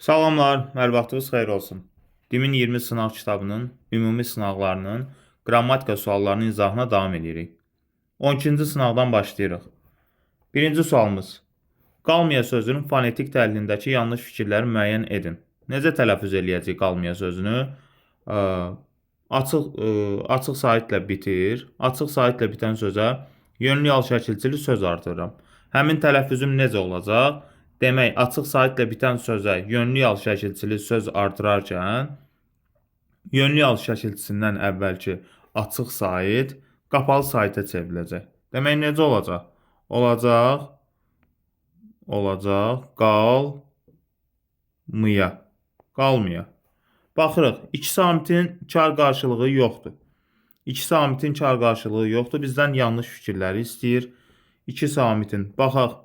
Salamlar, hər vaxtınız xeyir olsun. Dimin 20 sınaq kitabının ümumi sınaqlarının qrammatika suallarının izahına davam edirik. 12-ci sınaqdan başlayırıq. Birinci sualımız. Qalmaya sözünün fonetik təhlilindəki yanlış fikirləri müəyyən edin. Necə tələffüz eləyəcək qalmaya sözünü? Ə, açıq saitlə bitir. Açıq saitlə bitən sözə yönlü yal şəkilçili söz artırıram. Həmin tələffüzüm necə olacaq? Demək, açıq saitlə bitən sözə yönlü yal şəkilçili söz artırarkən, yönlü yal şəkilçisindən əvvəlki açıq sait qapalı saitə çevriləcək. Demək, necə olacaq? Olacaq, qalmaya. Baxırıq, iki samitin kar qarşılığı yoxdur. İki samitin kar qarşılığı yoxdur. Bizdən yanlış fikirləri istəyir. İki samitin, baxaq,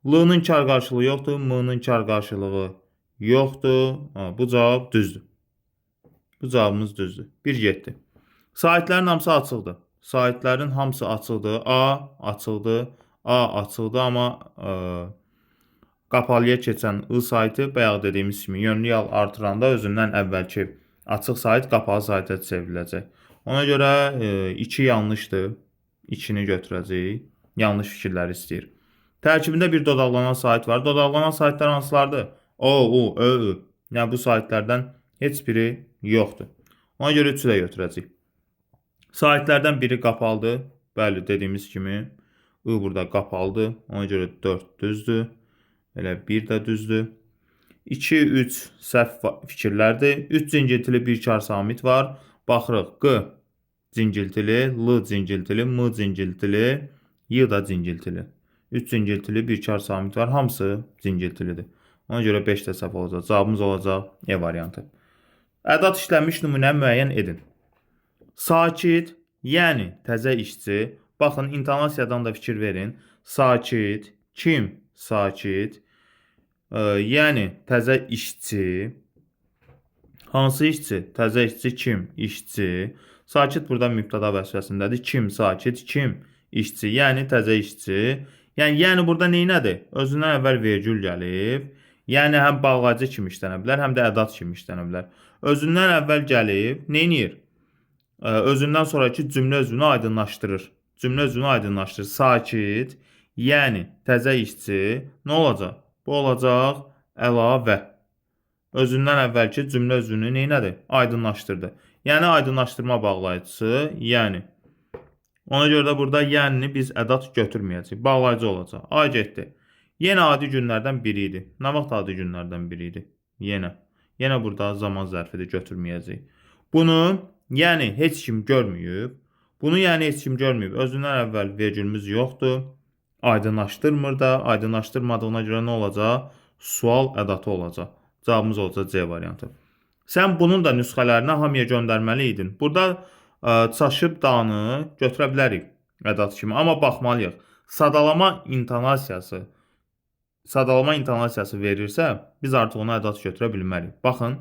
L-nın kar qarşılığı yoxdur, M-nın kar qarşılığı yoxdur. Bu cavab düzdür. Bu cavabımız düzdür. 1 getdi. Saitlərin hamısı açıqdır. Saitlərin hamısı açıqdır. A açıqdır, amma qapalıya keçən I saiti bayaq dediyimiz kimi yönlü yal artıranda özündən əvvəlki açıq sait qapalı saitə çevriləcək. Ona görə 2 yanlışdır. 2-ni götürəcəyik. Yanlış fikirləri istəyir. Tərkibində bir dodaqlanan sait var. Dodaqlanan saitlər hansılardır? O, U, Ö, Ü. Yəni bu saitlərdən heç biri yoxdur. Ona görə 3-ü də götürəcəyik. Saitlərdən biri qapalıdır. Bəli, dediyimiz kimi I burada qapalıdır. Ona görə 4 düzdür. Elə 1 də düzdür. 2, 3 səhv fikirlərdir. 3 cingiltili bir kar samit var. Baxırıq. Q cingiltili, L cingiltili, M cingiltili, Y da cingiltili. 3 cingiltili bir kar samit var. Hamısı cingiltilidir. Ona görə 5 də səhv olacaq. Cavabımız olacaq E variantı. Ədat işlənmiş nümunəni müəyyən edin. Sakit, yəni təzə işçi. Baxın, intonasiyadan da fikir verin. Sakit, kim? Sakit. Yəni təzə işçi. Hansı işçi? Təzə işçi kim? İşçi. Sakit burada mübtəda vəzifəsindədir. Kim sakit? Kim? İşçi. Yəni təzə işçi. Yəni burada neynədir? Özündən əvvəl vergül gəlib. Yəni həm bağlacı kimi işlənə bilər, həm də ədat kimi işlənə bilər. Özündən əvvəl gəlib, neynir? Özündən sonraki cümlə özünü aydınlaşdırır. Cümlə özünü aydınlaşdırır. Sakit, yəni təzə işçi. Nə olacaq? Bu olacaq əlavə. Özündən əvvəlki cümlə özünü neynədir? Aydınlaşdırdı. Yəni aydınlaşdırma bağlayıcısı, yəni. Ona görə də burada yənini biz ədat götürməyəcəyik. Bağlayıcı olacaq. A getdi. Yenə adi günlərdən biri idi. Nə vaxt adi günlərdən biri idi? Yenə burada zaman zərfidir, götürməyəcəyik. Bunu yəni heç kim görməyib. Özündən əvvəl vergülümüz yoxdur. Aydınlaşdırmır da. Aydınlaşdırmadığına görə nə olacaq? Sual ədatı olacaq. Cavabımız olacaq C variantı. Sən bunun da nüsxələrini hamıya göndərməli idin. Burada çaşıb danı götürə bilərik ədat kimi. Amma baxmalıyıq. Sadalama intonasiyası verirsə, biz artıq ona ədat götürə bilmərik. Baxın,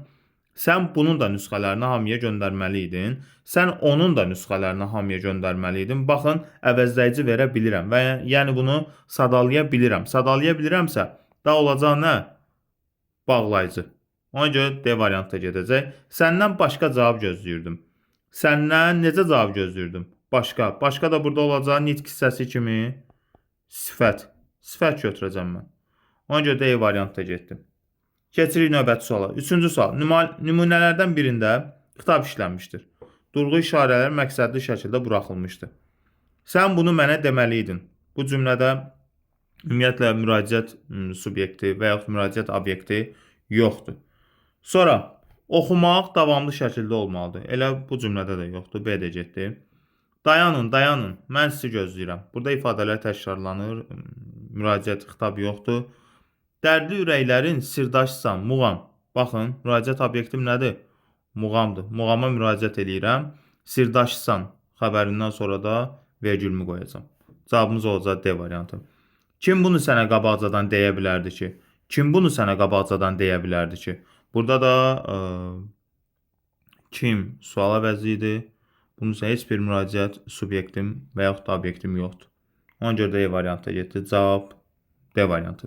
sən bunun da nüsxələrini hamıya göndərməli idin. Sən onun da nüsxələrini hamıya göndərməli idin. Baxın, əvəzləyici verə bilirəm və yəni bunu sadalaya bilirəm. Sadalaya bilirəmsə, da olacaq nə? Bağlayıcı. Ona görə D variantda gedəcək. Səndən başqa cavab gözləyirdim. Səndən necə cavab gözləyirdim? Başqa. Başqa da burada olacaq nitq hissəsi kimi sifət. Sifət götürəcəm mən. Ona görə D variantda getdim. Keçirik növbəti suala. 3-cü sual. Nümunələrdən birində xitab işlənmişdir. Durğu işarələr məqsədli şəkildə buraxılmışdır. Sən bunu mənə deməli idin. Bu cümlədə ümumiyyətlə müraciət subyekti və yaxud müraciət obyekti yoxdur. Sonra oxumaq davamlı şəkildə olmalıdır. Elə bu cümlədə də yoxdur. B də getdi. Dayanın, mən sizi gözləyirəm. Burada ifadələr təkrarlanır. Müraciət xitab yoxdur. Dərdli ürəklərin sirdaşsan, muğam. Baxın, müraciət obyektim nədir? Muğamdır. Muğama müraciət eləyirəm. Sirdaşsan xəbərindən sonra da vergülümü qoyacam. Cavabımız olacaq D variantı. Kim bunu sənə qabaqcadan deyə bilərdi ki? Burada da kim suala əvəzi idi. Bunun isə heç bir müraciət subyektim və yaxud da obyektim yoxdur. Ona görə də E variantı getdi. Cavab D variantı.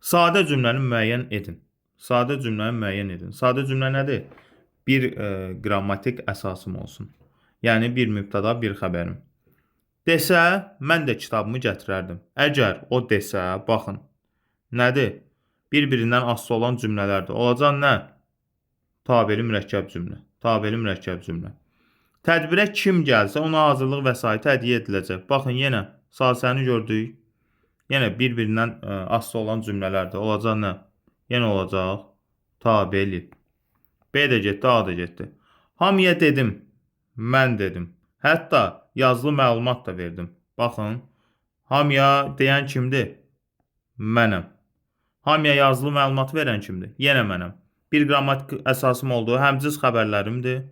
Sadə cümləni müəyyən edin. Sadə cümləni müəyyən edin. Sadə cümlə nədir? Bir qrammatik əsasım olsun. Yəni bir mübtəda, bir xəbərim. Desə, mən də kitabımı gətirərdim. Əgər o desə, baxın, nədir? Bir-birindən asılı olan cümlələrdir. Olacaq nə? Tabeli mürəkkəb cümlə. Tabeli mürəkkəb cümlə. Tədbirə kim gəlsə, ona hazırlıq vəsaiti hədiyyə ediləcək. Baxın, yenə sahəsini gördük. Yenə bir-birindən asılı olan cümlələrdir. Olacaq nə? Yenə olacaq tabeli. B də getdi, A da getdi. Hamıya dedim, mən dedim. Hətta yazılı məlumat da verdim. Baxın, hamıya deyən kimdir? Mənəm. Hamıya yazılı məlumat verən kimdir? Yenə mənəm. Bir qrammatik əsasım olduğu həmcins xəbərlərimdir.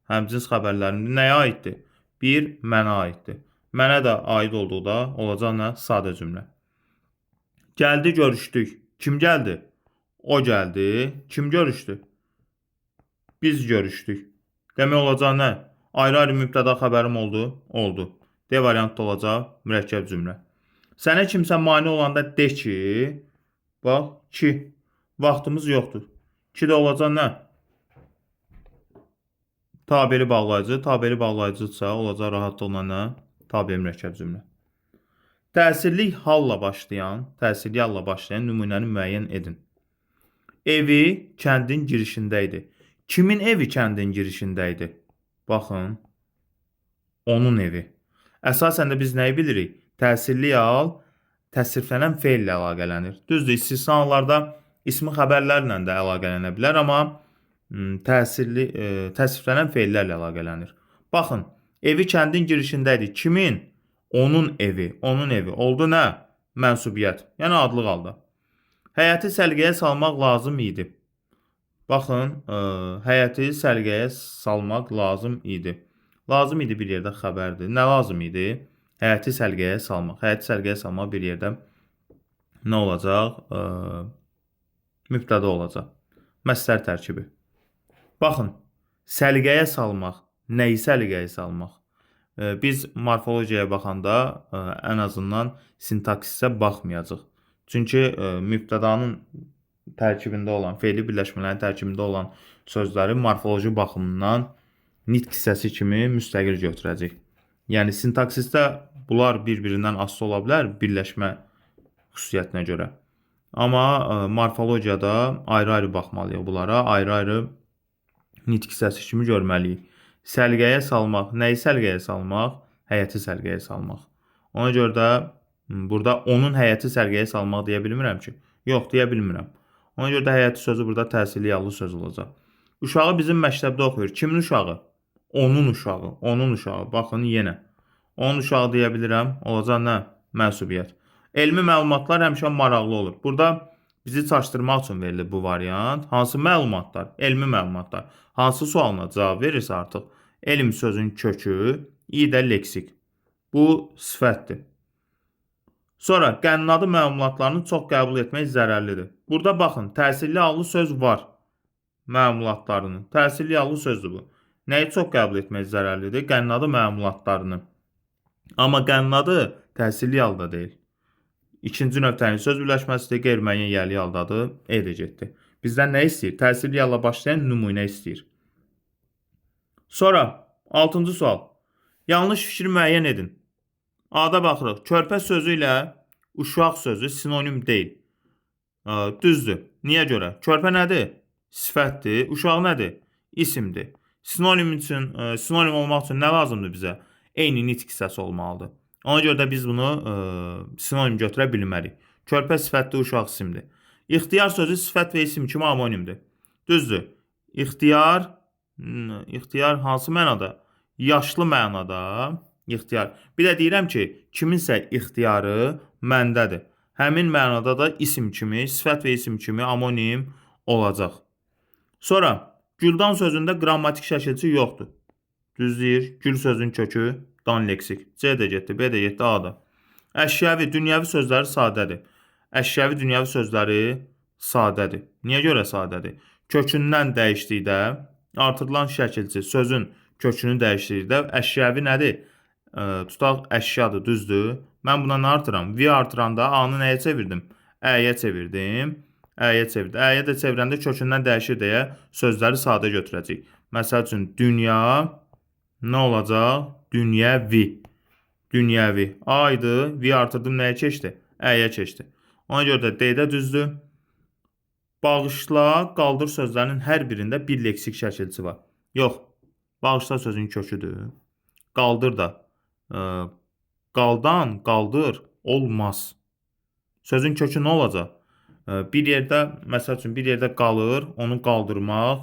Həmcins xəbərlərimdir. Nəyə aiddir? Bir, mənə aiddir. Mənə də aid olduqda olacaq nə? Sadə cümlə. Gəldi, görüşdük. Kim gəldi? O gəldi. Kim görüşdü? Biz görüşdük. Demək olacaq nə? Ayrı-ayrı mübtəda xəbərim oldu? Oldu. D variantda olacaq mürəkkəb cümlə. Sənə kimsə mane olanda de ki, bax, ki, vaxtımız yoxdur. Ki də olacaq nə? Tabeli bağlayıcı. Tabeli bağlayıcıdırsa olacaq rahatlıqla nə? Tabeli mürəkkəb cümlə. Təsirli halla başlayan nümunəni müəyyən edin. Evi kəndin girişində idi. Kimin evi kəndin girişində idi? Baxın, onun evi. Əsasən də biz nəyi bilirik? Təsirli hal təsriflənən feillə əlaqələnir. Düzdür, istisnalarda ismi xəbərlərlə də əlaqələnə bilər, amma təsriflənən feillərlə əlaqələnir. Baxın, evi kəndin girişində idi. Kimin? Onun evi. Onun evi. Oldu nə? Mənsubiyyət. Yəni adlıq halda. Həyəti səliqəyə salmaq lazım idi. Baxın, həyəti səliqəyə salmaq lazım idi. Lazım idi bir yerdə xəbərdir. Nə lazım idi? Həyəti səliqəyə salmaq. Həyəti səliqəyə salmaq bir yerdə nə olacaq? Mübtəda olacaq. Məsdər tərkibi. Baxın, səliqəyə salmaq. Nəyi səliqəyə salmaq? Biz morfologiyaya baxanda ən azından sintaksisə baxmayacaq. Çünki mübtədanın tərkibində olan, fe'li birləşmələrin tərkibində olan sözləri morfoloji baxımından nitq hissəsi kimi müstəqil götürəcək. Yəni sintaksisdə bunlar bir-birindən asılı ola bilər birləşmə xüsusiyyətinə görə. Amma morfologiyada ayrı-ayrı baxmalıyıq bunlara, ayrı-ayrı nitq hissəsi kimi görməliyik. Səliqəyə salmaq, nəyi səliqəyə salmaq? Həyəti səliqəyə salmaq. Ona görə də burada onun həyəti səliqəyə salmaq deyə bilmirəm ki. Yox, deyə bilmirəm. Ona görə də həyəti sözü burada təsirli yallı söz olacaq. Uşağı bizim məktəbdə oxuyur. Kimin uşağı? Onun uşağı. Onun uşağı. Baxın yenə. Onun uşağı deyə bilirəm. Olacaq nə? Mənsubiyyət. Elmi məlumatlar həmişə maraqlı olur. Burada bizi çaşdırmaq üçün verilir bu variant. Hansı məlumatlar? Elmi məlumatlar. Hansı sualına cavab verirsə artıq elm sözün kökü, i də leksik. Bu sifətdir. Sonra qənnadı məlumatlarını çox qəbul etmək zərərlidir. Burada baxın, təsirli hallı söz var. Məlumatlarını. Təsirli hallı sözdür bu. Nəyi çox qəbul etmək zərərlidir? Qənnadı məlumatlarını. Amma qənnadı təsirli halda deyil. İkinci nöqtənin söz birləşməsidir, qeyri-müəyyən yəli haldadır, E də getdi. Bizdən nə istəyir? Təsirli yalla başlayan nümunə istəyir. Sonra 6-cı sual. Yanlış fikri müəyyən edin. A-da baxırıq. Körpə sözü ilə uşaq sözü sinonim deyil. Düzdür. Niyə görə? Körpə nədir? Sifətdir. Uşaq nədir? İsimdir. Sinonim olmaq üçün nə lazımdır bizə? Eyni nitq hissəsi olmalıdır. Ona görə də biz bunu sinonim götürə bilmərik. Körpə sifətli, uşaq isimdir. İxtiyar sözü sifət və isim kimi homonimdir. Düzdür. İxtiyar hansı mənada? Yaşlı mənada ixtiyar. Bir də deyirəm ki, kiminsə ixtiyarı məndədir. Həmin mənada da isim kimi, sifət və isim kimi homonim olacaq. Sonra güldan sözündə qrammatik şəkilçi yoxdur. Düzdür. Gül sözün kökü dan leksik. C də getdi, B də getdi, A da. Əşyavi, dünyəvi sözləri sadədir. Əşyavi, dünyəvi sözləri sadədir. Niyə görə sadədir? Kökündən dəyişdikdə artırılan şəkilçi sözün kökünü dəyişdikdə əşyavi nədir? Tutaq əşyadır, düzdür. Mən buna nə artıram? V artıranda A-nı nəyə çevirdim? Ə-yə çevirdim. Əyə çevirdi. Əyə də çevirəndə kökündən dəyişir deyə sözləri sadə götürəcəyik. Məsəl üçün dünya nə olacaq? Dünyəvi. Dünyəvi. A-ydı. V artırdım nəyə keçdi? Əyə keçdi. Ona görə də D-də düzdür. Bağışla, qaldır sözlərinin hər birində bir leksik şəkilçisi var. Yox. Bağışla sözün köküdür. Qaldır da. Qaldan, qaldır olmaz. Sözün kökü nə olacaq? Bir yerdə, məsəl üçün bir yerdə qalır, onu qaldırmaq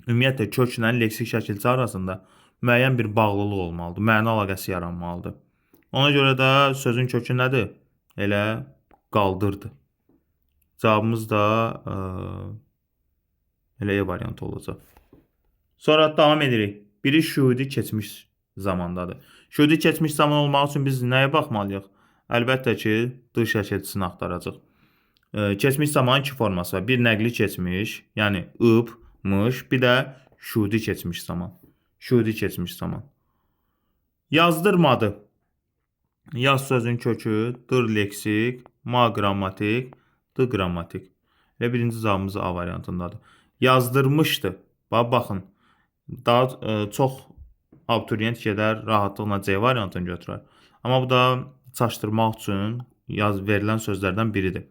ümumiyyətlə köklə leksik şəkilçi arasında müəyyən bir bağlılıq olmalıdır, məna əlaqəsi yaranmalıdır. Ona görə də sözün kökü nədir? Elə qaldırdı. Cavabımız da elə E variantı olacaq. Sonra davam edirik. Biri şühudi keçmiş zamandadır. Şühudi keçmiş zaman olmaq üçün biz nəyə baxmalıyıq? Əlbəttə ki, D şəkilçisini axtaracaq. Keçmiş zamanın iki forması var. Bir nəqli keçmiş, yəni ıb, mış, bir də şühudi keçmiş zaman. Şühudi keçmiş zaman. Yazdırmadı. Yaz sözün kökü, dır leksik, ma qrammatik, d qrammatik. Və birinci cavabımız A variantındadır. Yazdırmışdı. Baxın, daha çox abituriyent gedər, rahatlıqla C variantını götürər. Amma bu da çaşdırmaq üçün verilən sözlərdən biridir.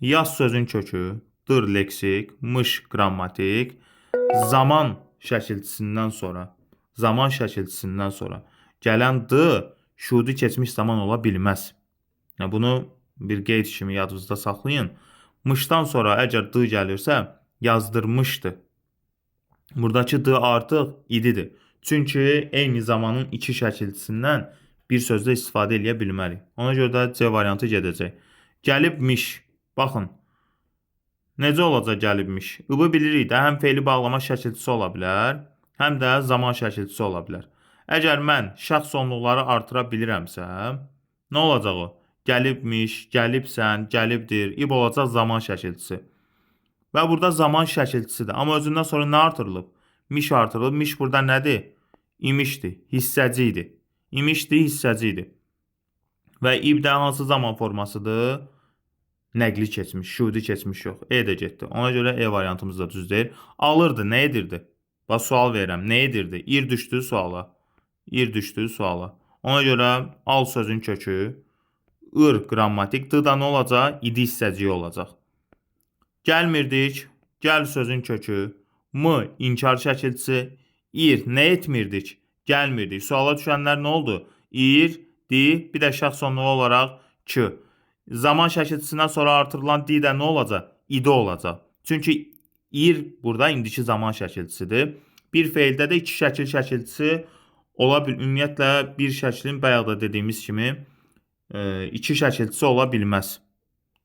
Yaz sözün kökü, dır leksik, mış qrammatik, zaman şəkilçisindən sonra gələn D şühudi keçmiş zaman ola bilməz. Yəni, bunu bir qeyd kimi yadınızda saxlayın. Mışdan sonra əgər D gəlirsə, yazdırmışdı. Buradakı D artıq ididir. Çünki eyni zamanın iki şəkilçisindən bir sözdə istifadə edə bilmərik. Ona görə də C variantı gedəcək. Gəlibmiş. Baxın. Necə olacaq gəlibmiş? I-bı bilirik də, həm feili bağlama şəkilçisi ola bilər, həm də zaman şəkilçisi ola bilər. Əgər mən şəxs sonluqları artıra bilirəmsə, nə olacaq o? Gəlibmiş, gəlibsən, gəlibdir, ib olacaq zaman şəkilçisi. Və burada zaman şəkilçisidir. Amma özündən sonra nə artırılıb? Miş artırılıb. Miş burada nədir? İmişdir, hissəci idi. İmişdir, hissəci idi. Və ibdə hansı zaman formasıdır? Nəqli keçmiş, şühudi keçmiş yox. E də getdi. Ona görə E variantımız da düz deyil. Alırdı, nə edirdi? Bax, sual verirəm. Nə edirdi? İr düşdü suala. İr düşdü suala. Ona görə al sözün kökü, ır qrammatik, d da nə olacaq? İdi hissəciyi olacaq. Gəlmirdik, gəl sözün kökü, m inkar şəkilçisi, ir nə etmirdik? Gəlmirdik. Suala düşənlər nə oldu? İr, di, bir də şəxs sonluğu olaraq k. Zaman şəkilçisindən sonra artırılan d də nə olacaq? İdi olacaq. Çünki ir burada indiki zaman şəkilçisidir. Bir feildə də iki şəkil şəkilçisi ola bil. Ümumiyyətlə bir şəklin bayaq da dediyimiz kimi iki şəkilçisi ola bilməz.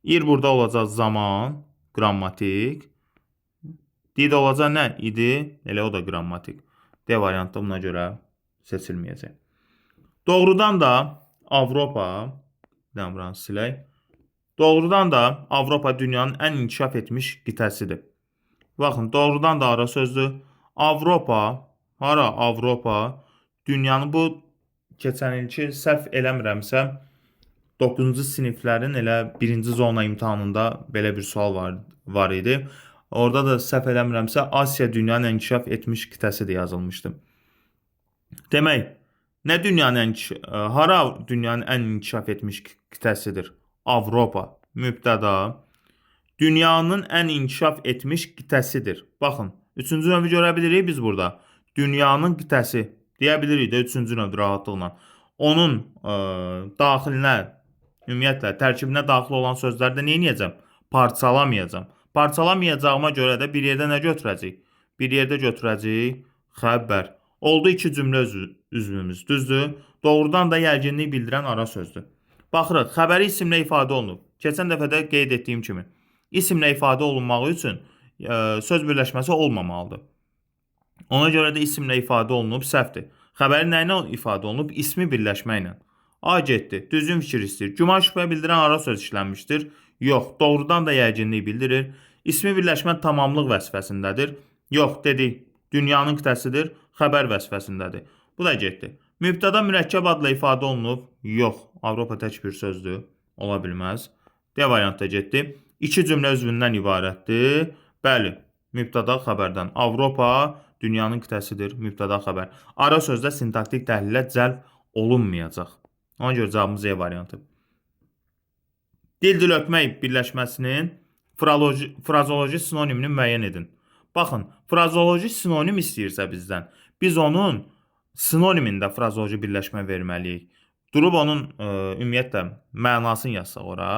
Ir burada olacaq zaman, qrammatik. D də olacaq nə? İdi, elə o da qrammatik. D variantı buna görə seçilməyəcək. Doğrudan da Avropa, buranı silək. Doğrudan da Avropa dünyanın ən inkişaf etmiş qitəsidir. Baxın, doğrudan da ara sözdür. Avropa, hara Avropa, dünyanın bu keçən ilki səhv eləmirəmsə 9-cu siniflərin elə 1-ci zona imtahanında belə bir sual var idi. Orada da səhv eləmirəmsə Asiya dünyanın ən inkişaf etmiş qitəsidir yazılmışdı. Demək, hara dünyanın ən inkişaf etmiş qitəsidir? Avropa, mübtəda, dünyanın ən inkişaf etmiş qitəsidir. Baxın, üçüncü növü görə bilirik biz burada. Dünyanın qitəsi deyə bilirik də üçüncü növdür rahatlıqla. Onun daxilinə, ümumiyyətlə tərkibinə daxil olan sözlərdə nə edəcəm? Parçalamayacam. Parçalamayacağıma görə də bir yerdə nə götürəcəyik? Bir yerdə götürəcəyik xəbər. Oldu iki cümlə üzvümüz, düzdür? Doğrudan da yəqinlik bildirən ara sözdür. Baxırıq, xəbəri isimlə ifadə olunub. Keçən dəfədə qeyd etdiyim kimi, isimlə ifadə olunmağı üçün söz birləşməsi olmamalıdır. Ona görə də isimlə ifadə olunub səhvdir. Xəbəri nə ilə ifadə olunub? İsmi birləşməklə. A getdi, düzgün fikir istəyir. Güman şübhə bildirən ara söz işlənmişdir. Yox, doğrudan da yəqinlik bildirir. İsmi birləşmə tamamlıq vəzifəsindədir. Yox, dedik, dünyanın qitəsidir, xəbər vəzifəsindədir. Bu da getdi. Mübtəda mürəkkəb adla ifadə olunub. Yox, Avropa tək bir sözdür. Ola bilməz. D variantda getdi. İki cümlə üzvündən ibarətdir. Bəli, mübtəda xəbərdən. Avropa dünyanın qitəsidir, mübtəda xəbər. Ara sözdə sintaktik təhlilə cəlb olunmayacaq. Ona görə cavabımız E variantı. Dil-dil ötmək birləşməsinin frazoloji sinonimini müəyyən edin. Baxın, frazoloji sinonim istəyirsə bizdən, biz onun sinonimində frazoloji birləşmə verməliyik. Durub onun ümumiyyətlə mənasını yazsaq ora,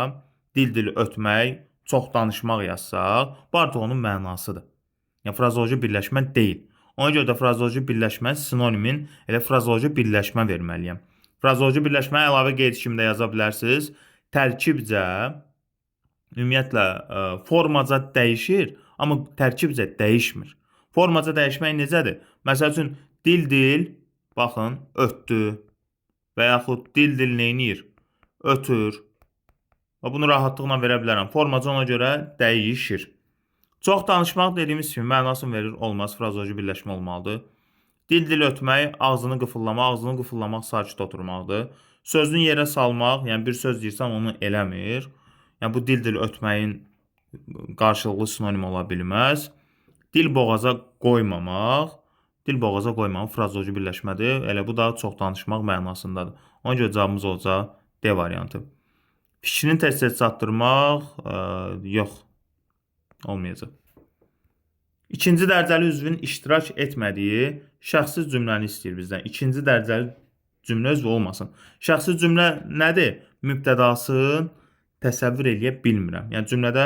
dil-dil ötmək, çox danışmaq yazsaq, bu artıq onun mənasıdır. Yəni, frazoloji birləşmə deyil. Ona görə də frazoloji birləşmə sinonimin elə frazoloji birləşmə verməliyəm. Frazoloji birləşmə əlavə qeyd kimdə yaza bilərsiniz. Tərkibcə, ümumiyyətlə, formaca dəyişir, amma tərkibcə dəyişmir. Formaca dəyişmək necədir? Məsəl üçün, dil-dil, baxın, ötdü və yaxud dil-dil neynir? Ötür. Bunu rahatlıqla verə bilərəm. Formaca ona görə dəyişir. Çox danışmaq dediyimiz kimi mənasını verir, olmaz. Frazoloji birləşmə olmalıdır. Dil-dil ötmək, ağzını qıfıllamaq sakit oturmaqdır. Sözünü yerə salmaq, yəni bir söz deyirsən, onu eləmir. Yəni bu dil-dil ötməyin qarşılıqlı sinonim ola bilməz. Dil boğaza qoymamaq, frazoloji birləşmədir. Elə bu da çox danışmaq mənasındadır. Ona görə cavabımız olacaq D variantı. Fikrini tez-tez çatdırmaq, yox, olmayacaq. İkinci dərəcəli üzvün iştirak etmədiyi şəxsiz cümləni istəyir bizdən. İkinci dərəcəli cümlə üzvü olmasın. Şəxsiz cümlə nədir? Mübtədasını təsəvvür eləyə bilmirəm. Yəni cümlədə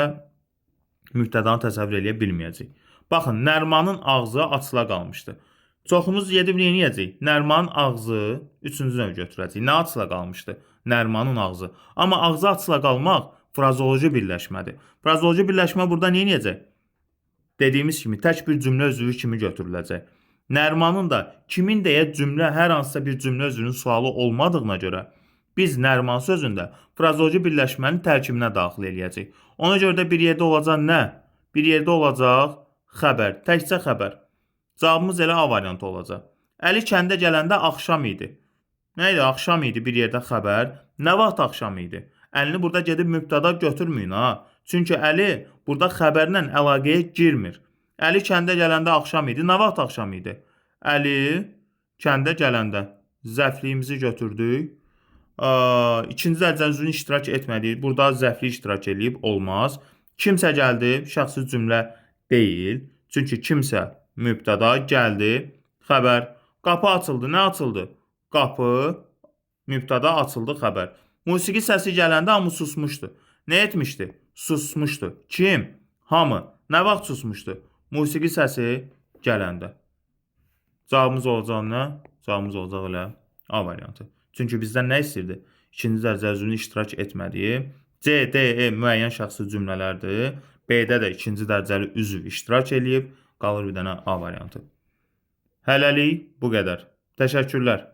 mübtədanı təsəvvür eləyə bilməyəcək. Baxın, Nərmanın ağzı açıla qalmışdı. Çoxumuz gedib neyəcək? Nərmanın ağzı üçüncü növ götürəcək. Nə açıla qalmışdı? Nərmanın ağzı. Amma ağzı açıla qalmaq frazoloji birləşmədir. Frazoloji birləşmə burada neyəcək? Dediyimiz kimi tək bir cümlə üzvü kimi götürüləcək. Nərmanın da kimin deyə cümlə hər hansısa bir cümlə üzvünün sualı olmadığına görə biz Nərman sözündə frazoloji birləşmənin tərkibinə daxil eləyəcək. Ona görə də bir yerdə olacaq nə? Bir yerdə olacaq xəbər, təkcə xəbər. Cavabımız elə A variantı olacaq. Əli kəndə gələndə axşam idi. Nə idi? Axşam idi, bir yerdə xəbər. Nə vaxt axşam idi? Əlini burada gedib mübtəda götürməyin ha. Çünki Əli burada xəbərlə əlaqəyə girmir. Əli kəndə gələndə axşam idi. Nə vaxt axşam idi? Əli kəndə gələndə. Zəfliyimizi götürdük. İkinci dərəcəli üzvün iştirak etmədik. Burada zəfli iştirak edib olmaz. Kimsə gəldi, şəxsi cümlə deyil. Çünki kimsə mübtəda gəldi, xəbər. Qapı açıldı. Nə açıldı? Qapı, mübtəda açıldı, xəbər. Musiqi səsi gələndə hamı susmuşdu. Nə etmişdi? Susmuşdu. Kim? Hamı. Nə vaxt susmuşdu? Musiqi səsi gələndə. Cavabımız olacaq nə? Cavabımız olacaq elə A variantı. Çünki bizdən nə istəyirdi? İkinci dərəcəli üzvün iştirak etmədiyi C, D, E müəyyən şəxsi cümlələrdir. B-də də ikinci dərəcəli üzv iştirak eləyib. Qalır bir dənə A variantı. Hələlik bu qədər. Təşəkkürlər.